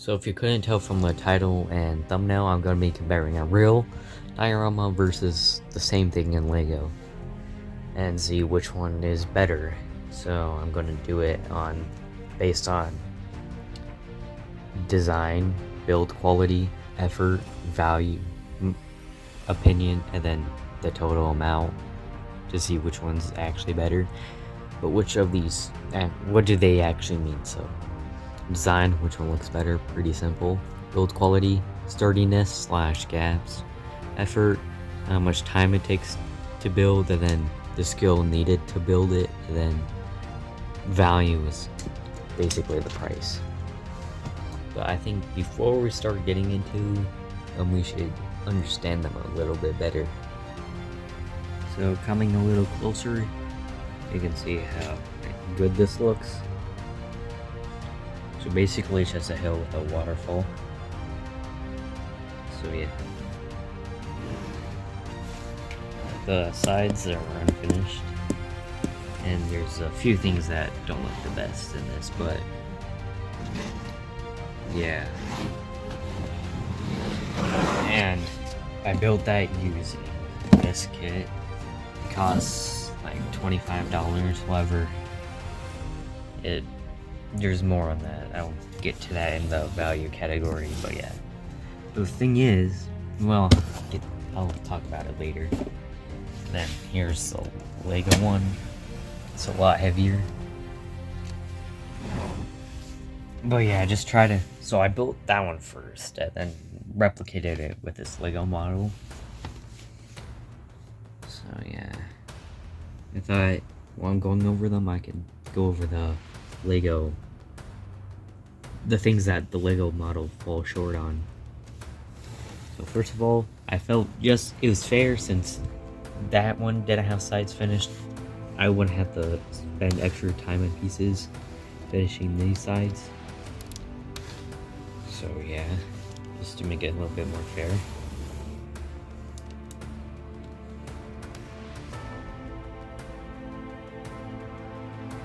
So if you couldn't tell from the title and thumbnail, I'm going to be comparing a real diorama versus the same thing in Lego and see which one is better. So I'm going to do it based on design, build quality, effort, value, opinion, and then the total amount to see which one's actually better. But which of these, what do they actually mean? So design, which one looks better? Pretty simple. Build quality, sturdiness / gaps, effort, how much time it takes to build, and then the skill needed to build it, and then value is basically the price. But I think before we start getting into them, we should understand them a little bit better. So coming a little closer, you can see how good this looks. So basically it's just a hill with a waterfall. So yeah. The sides are unfinished. And there's a few things that don't look the best in this, but yeah. And I built that using this kit. It costs like $25, however, there's more on that. I'll get to that in the value category, but yeah. The thing is, well, I'll talk about it later. Then here's the Lego one. It's a lot heavier. But yeah, I just try to. So I built that one first and then replicated it with this Lego model. So yeah. I thought while I'm going over them, I can go over the things that the Lego model falls short on. So first of all, I felt it was fair since that one didn't have sides finished. I wouldn't have to spend extra time and pieces finishing these sides. So yeah, just to make it a little bit more fair.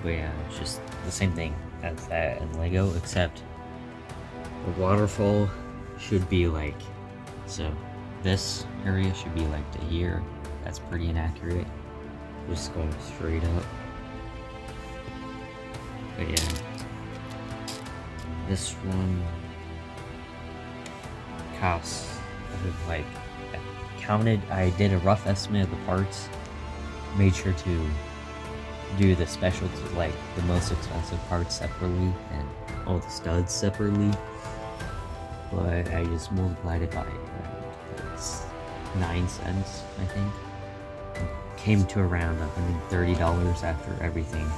But yeah, it's just the same thing as that in Lego, except the waterfall should be like, so this area should be like to here. That's pretty inaccurate. Just going straight up. But yeah, this one costs, like, I did a rough estimate of the parts, made sure to do the special, like the most expensive parts separately and all the studs separately, but I just multiplied it by 9 cents, I think. Came to around $130 after everything.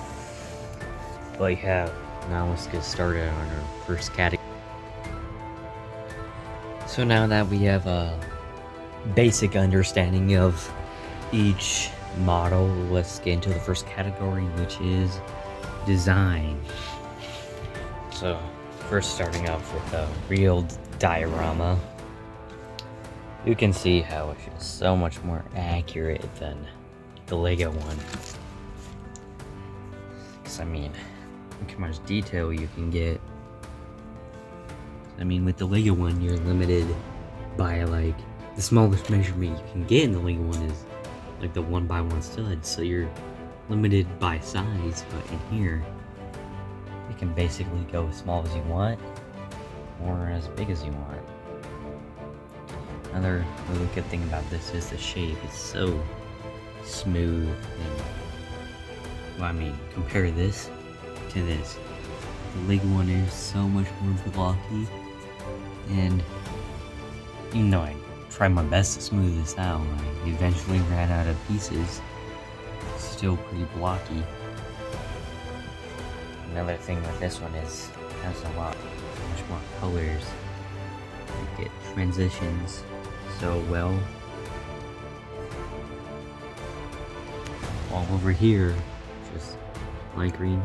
But yeah, now let's get started on our first category. So now that we have a basic understanding of each model, let's get into the first category, which is design. So first, starting off with the real diorama, you can see how it's just so much more accurate than the Lego one. So, I mean, look how much detail you can get. I mean, with the Lego one, you're limited by, like, the smallest measurement you can get in the Lego one is like the 1x1 stud, so you're limited by size. But in here, you can basically go as small as you want or as big as you want. Another really good thing about this is the shape. It's so smooth and, well, I mean, compare this to this. The Lego one is so much more blocky, and even though I tried my best to smooth this out, I eventually ran out of pieces. It's still pretty blocky. Another thing with this one is it has much more colors. Like, it transitions so well. All over here, just light green,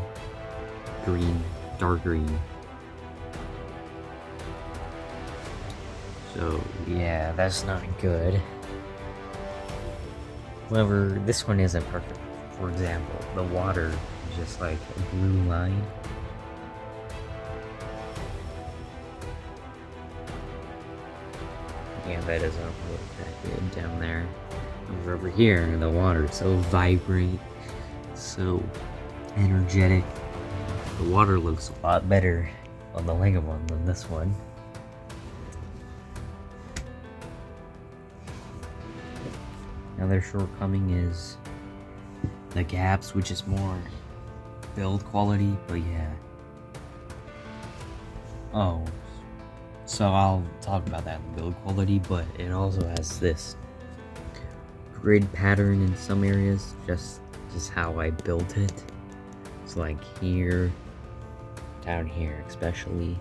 green, dark green. So yeah, that's not good. However, this one isn't perfect. For example, the water is just like a blue line. Yeah, that doesn't look that good down there. Over here, the water is so vibrant, so energetic. The water looks a lot better on the Lego one than this one. Another shortcoming is the gaps, which is more build quality, but yeah. Oh, so I'll talk about that in build quality, but it also has this grid pattern in some areas, just how I built it. It's like here, down here especially.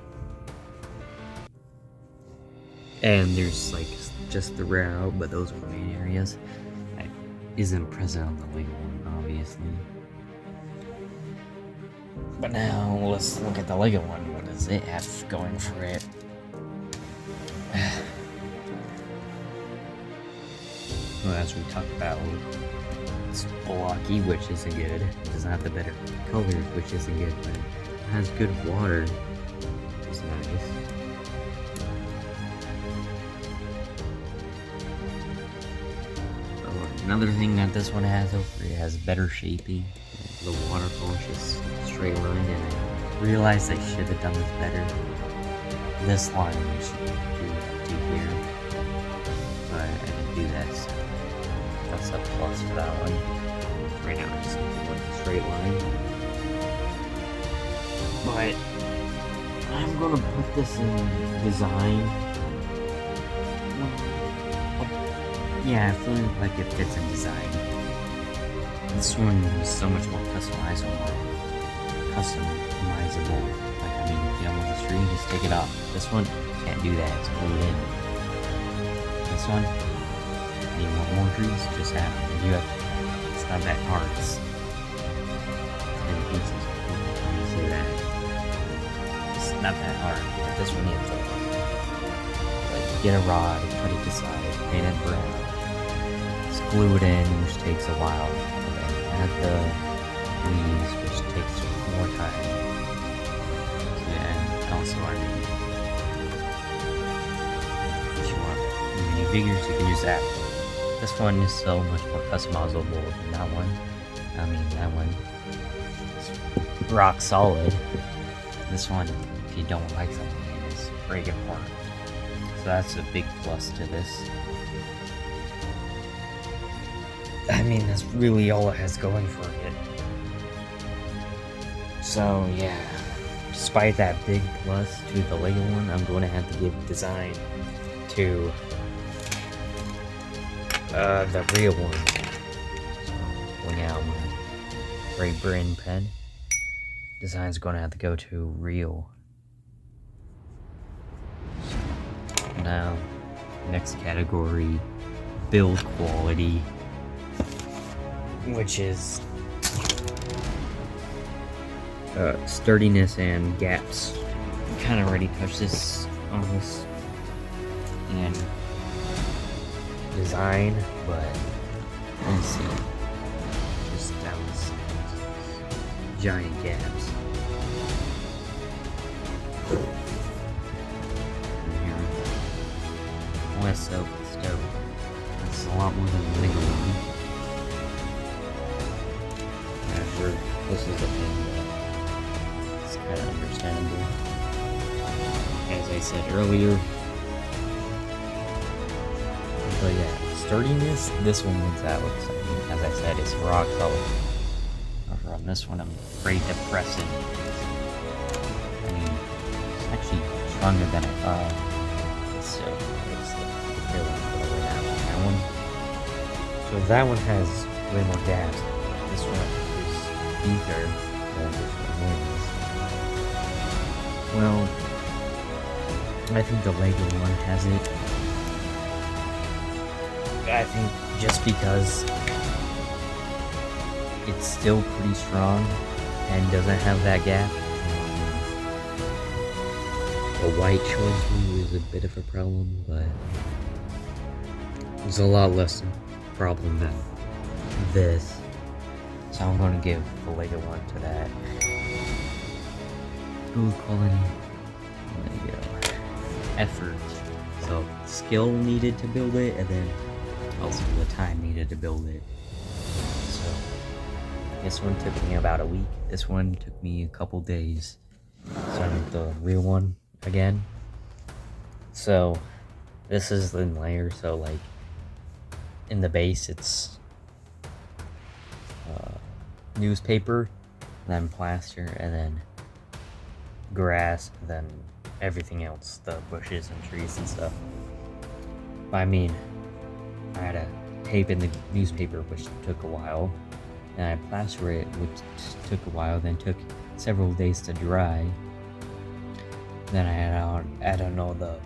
And there's like just throughout, but those are the main areas. That isn't present on the Lego one, obviously. But now let's look at the Lego one. What does it have going for it? Well, as we talked about, it's blocky, which isn't good. It doesn't have the better colors, which isn't good, but it has good water, which is nice. Another thing that this one has over it has better shaping. The waterfall is just straight line, and I realized I should have done this better. This line should be up to here, but I didn't do that, so that's a plus for that one. Right now, I just want a straight line. But I'm gonna put this in design. Yeah, I feel like it fits in design. This one is so much more customizable. Like, I mean, if you don't want the tree, just take it off. This one, can't do that, it's glued in. This one, you want more trees, just add them. It's not that hard, it's 10 pieces. You see that? It's not that hard, but this one you have to, like, get a rod, cut it to size, paint it brown. Glue it in, which takes a while, and then add the leaves, which takes more time. So yeah, and also, I mean, if you want minifigures, you can just add. This one is so much more customizable than that one. I mean, that one is rock solid. This one, if you don't like something, you just break it apart. So that's a big plus to this. I mean, that's really all it has going for it. So, yeah. Despite that big plus to the Lego one, I'm going to have to give design to the real one. So, pulling out my Great Britain pen. Design's going to have to go to real. So, now, next category, build quality. Which is sturdiness and gaps. Kind of already touched this on this and design, but let's see. Just that was giant gaps. And here, less so, but still, that's a lot more than the Lego one. This is the thing that's kind of understandable. As I said earlier. But yeah, sturdiness, this one wins out. I mean, as I said, it's rock solid. Over on this one, I'm afraid to press it. I mean, it's actually stronger than I thought. So, it's the feeling for the way that one. So that one has way more gaps. This one weaker than this one wins. Well, I think the Lego one has it. I think just because it's still pretty strong and doesn't have that gap. The white choice is a bit of a problem, but it's a lot less problem than this. So I'm going to give the Lego one to that. Build quality. Lego. Effort. So skill needed to build it, and then also the time needed to build it. So this one took me about a week. This one took me a couple days. Starting with the real one again. So this is in layer, so like in the base it's newspaper, then plaster, and then grass, and then everything else, the bushes and trees and stuff. I mean, I had to tape in the newspaper, which took a while, and I plaster it, which took a while, then took several days to dry. Then I had to add on all the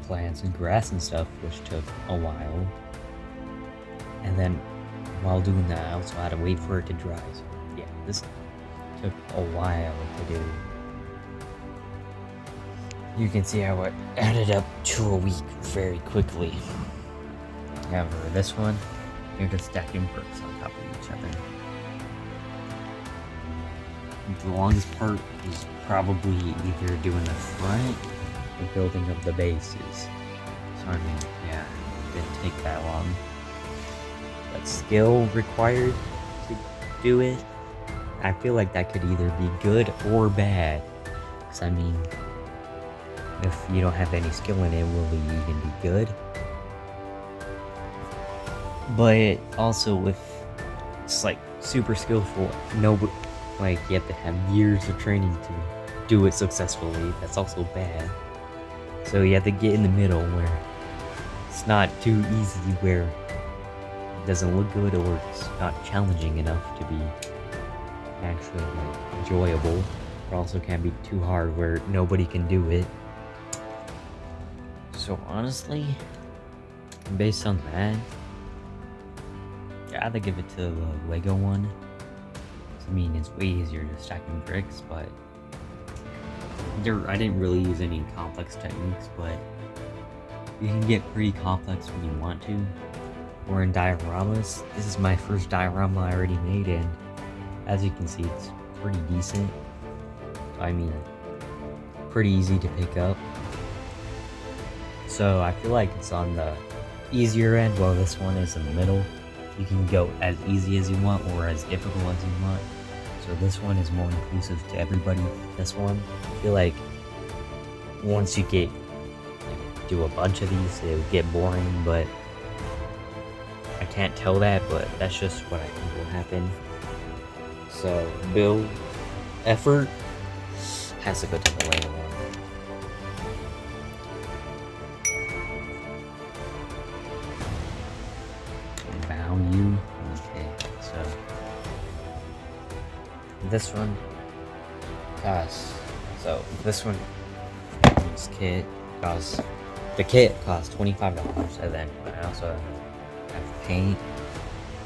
plants and grass and stuff, which took a while. And then while doing that, I also had to wait for it to dry. So yeah, this took a while to do. You can see how it added up to a week very quickly. However, this one, you're just stacking bricks on top of each other. The longest part is probably either doing the front or building of the bases. So I mean, yeah, it didn't take that long. But skill required to do it, I feel like that could either be good or bad. Because I mean, if you don't have any skill in it, will it even be good? But also, if it's like super skillful, like you have to have years of training to do it successfully. That's also bad. So you have to get in the middle where it's not too easy, where it doesn't look good, or it's not challenging enough to be actually like enjoyable. It also can't be too hard where nobody can do it. So honestly, based on that, I'd rather give it to the Lego one. I mean, it's way easier to stack in bricks, but I didn't really use any complex techniques, but you can get pretty complex when you want to. Or in dioramas, this is my first diorama I already made, and as you can see, it's pretty decent. I mean, pretty easy to pick up. So I feel like it's on the easier end, while this one is in the middle. You can go as easy as you want or as difficult as you want. So this one is more inclusive to everybody. This one, I feel like once you do a bunch of these, it would get boring, but I can't tell that, but that's just what I think will happen. So build effort has to go to the later one. Value. Okay, so this one costs. So this one, this kit costs. The kit costs $25, and then I also have paint.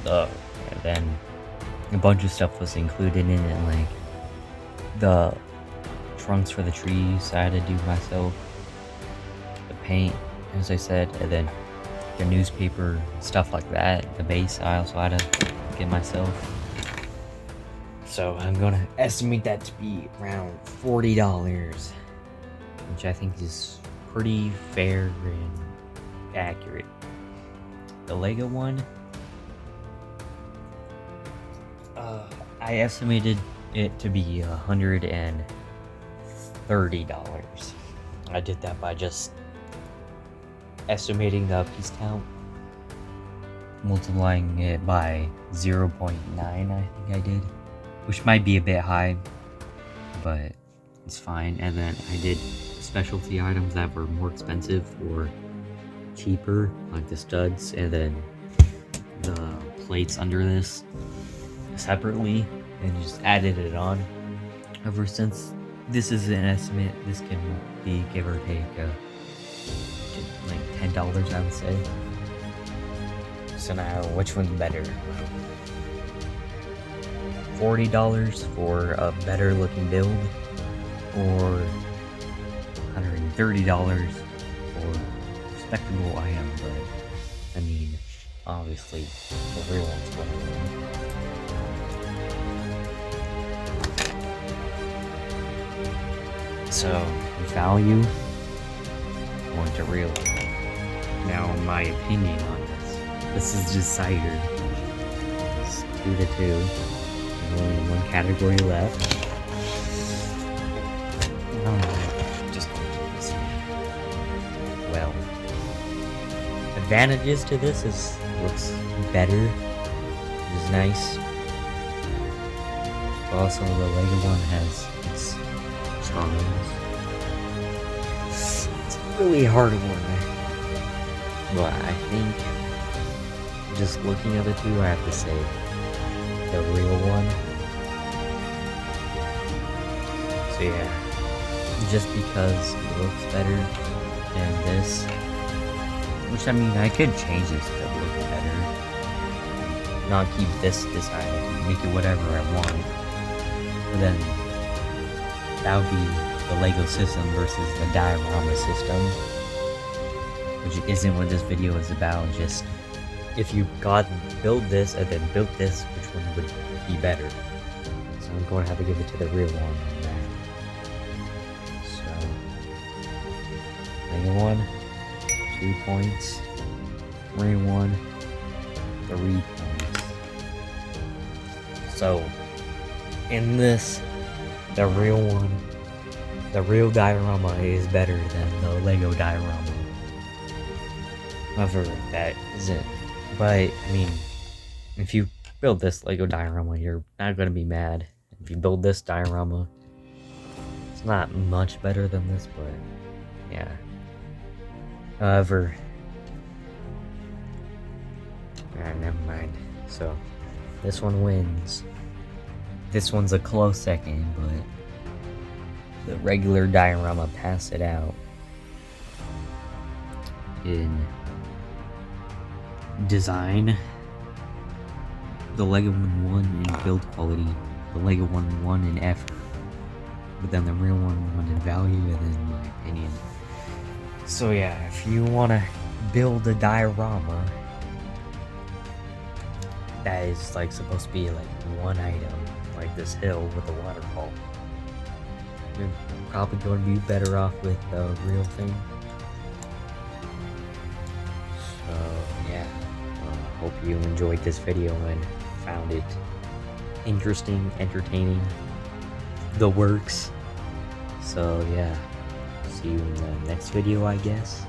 And then a bunch of stuff was included in it, like the trunks for the trees I had to do myself, the paint, as I said, and then the newspaper, stuff like that. The base I also had to get myself. So I'm gonna estimate that to be around $40, which I think is pretty fair and accurate. The Lego one, I estimated it to be $130. I did that by just estimating the piece count, multiplying it by 0.9, I think I did, which might be a bit high, but it's fine. And then I did specialty items that were more expensive or cheaper, like the studs, and then the plates under this separately, and just added it on. Ever since this is an estimate, this can be give or take like $10, I would say. So now, which one's better? $40 for a better looking build, or $130 for respectable item? But I mean, obviously, the real one's better. So, value, going to real. Now, my opinion on this is just cider. It's 2-2. There's only one category left. Just going to do this one. Well, advantages to this is looks better, which is nice. But also, the Lego one has its charms. It's a really hard one. But I think, just looking at the two, I have to say the real one. So yeah, just because it looks better than this, which I mean, I could change this to look better, not keep this decided, make it whatever I want. But then that would be the Lego system versus the diorama system, which isn't what this video is about. Just if you build this and then built this, which one would be better? So I'm going to have to give it to the real one on that. So Lego one, 2 points. Real one, 3 points. So in this, the real one, the real diorama is better than the Lego diorama. However, that isn't. But I mean, if you build this Lego diorama, you're not gonna be mad. If you build this diorama, it's not much better than this, but yeah. However, never mind. So this one wins. This one's a close second, but the regular diorama passed it out in design. The Lego one won in build quality. The Lego one won in effort. But then the real one won in value and in my opinion. So yeah, if you want to build a diorama that is like supposed to be like one item, like this hill with a waterfall, you're probably going to be better off with the real thing. So yeah, hope you enjoyed this video and found it interesting, entertaining, the works. So yeah, see you in the next video, I guess.